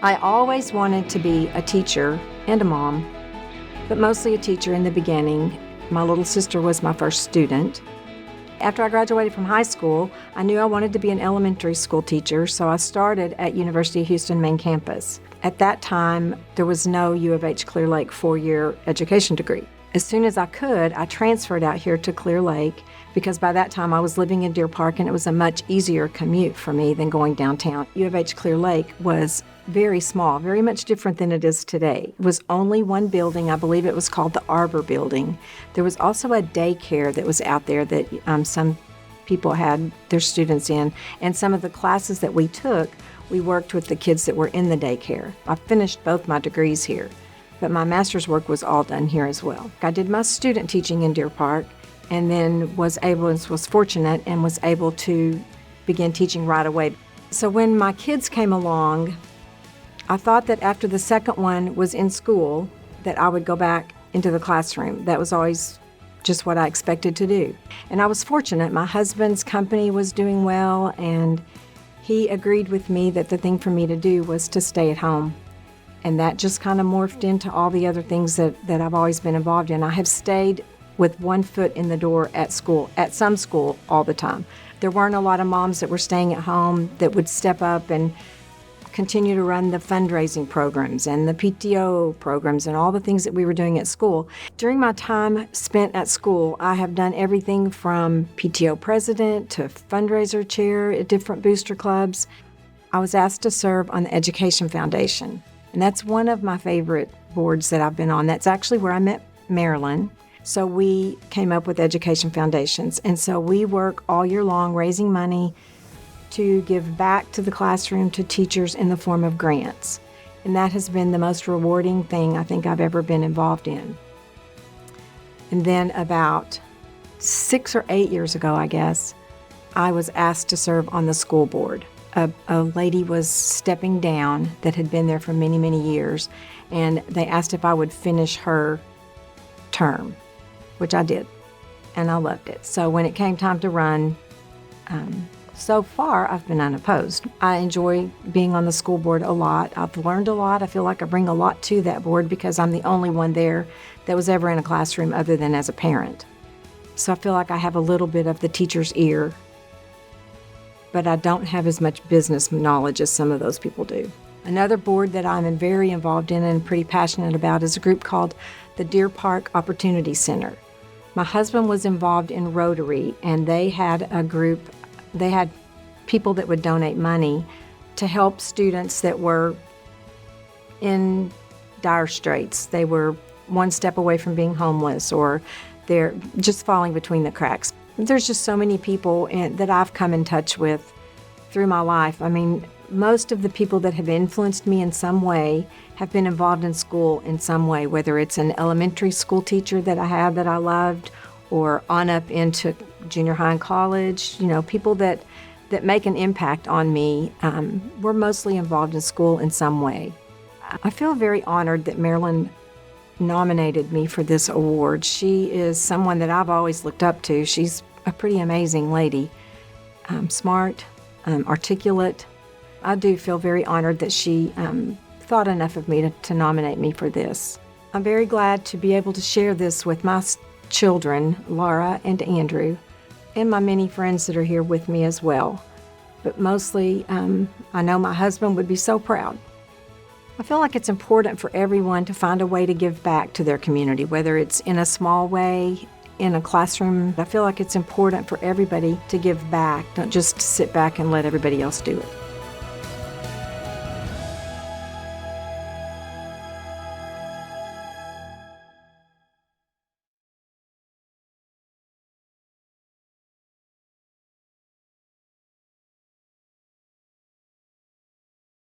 I always wanted to be a teacher and a mom, but mostly a teacher in the beginning. My little sister was my first student. After I graduated from high school, I knew I wanted to be an elementary school teacher, so I started at University of Houston main campus. At that time, there was no U of H Clear Lake 4-year education degree. As soon as I could, I transferred out here to Clear Lake because by that time I was living in Deer Park and it was a much easier commute for me than going downtown. U of H Clear Lake was very small, very much different than it is today. It was only one building. I believe it was called the Arbor Building. There was also a daycare that was out there that some people had their students in, and some of the classes that we took, we worked with the kids that were in the daycare. I finished both my degrees here, but my master's work was all done here as well. I did my student teaching in Deer Park and then was fortunate and was able to begin teaching right away. So when my kids came along, I thought that after the second one was in school that I would go back into the classroom. That was always just what I expected to do. And I was fortunate. My husband's company was doing well, and he agreed with me that the thing for me to do was to stay at home. And that just kind of morphed into all the other things that I've always been involved in. I have stayed with one foot in the door at school, at some school, all the time. There weren't a lot of moms that were staying at home that would step up and continue to run the fundraising programs and the PTO programs and all the things that we were doing at school. During my time spent at school, I have done everything from PTO president to fundraiser chair at different booster clubs. I was asked to serve on the Education Foundation, and that's one of my favorite boards that I've been on. That's actually where I met Marilyn. So we came up with Education Foundations, and so we work all year long raising money to give back to the classroom to teachers in the form of grants. And that has been the most rewarding thing I think I've ever been involved in. And then about 6 or 8 years ago, I guess, I was asked to serve on the school board. A lady was stepping down that had been there for many, many years, and they asked if I would finish her term, which I did, and I loved it. So when it came time to run, so far, I've been unopposed. I enjoy being on the school board a lot. I've learned a lot. I feel like I bring a lot to that board because I'm the only one there that was ever in a classroom other than as a parent. So I feel like I have a little bit of the teacher's ear, but I don't have as much business knowledge as some of those people do. Another board that I'm very involved in and pretty passionate about is a group called the Deer Park Opportunity Center. My husband was involved in Rotary, and they had a group. They had people that would donate money to help students that were in dire straits. They were one step away from being homeless, or they're just falling between the cracks. There's just so many people that I've come in touch with through my life. I mean, most of the people that have influenced me in some way have been involved in school in some way, whether it's an elementary school teacher that I had that I loved, or on up into junior high and college. You know, people that make an impact on me were mostly involved in school in some way. I feel very honored that Marilyn nominated me for this award. She is someone that I've always looked up to. She's a pretty amazing lady, smart, articulate. I do feel very honored that she thought enough of me to nominate me for this. I'm very glad to be able to share this with my children, Laura and Andrew, and my many friends that are here with me as well. But mostly, I know my husband would be so proud. I feel like it's important for everyone to find a way to give back to their community, whether it's in a small way, in a classroom. I feel like it's important for everybody to give back, not just sit back and let everybody else do it.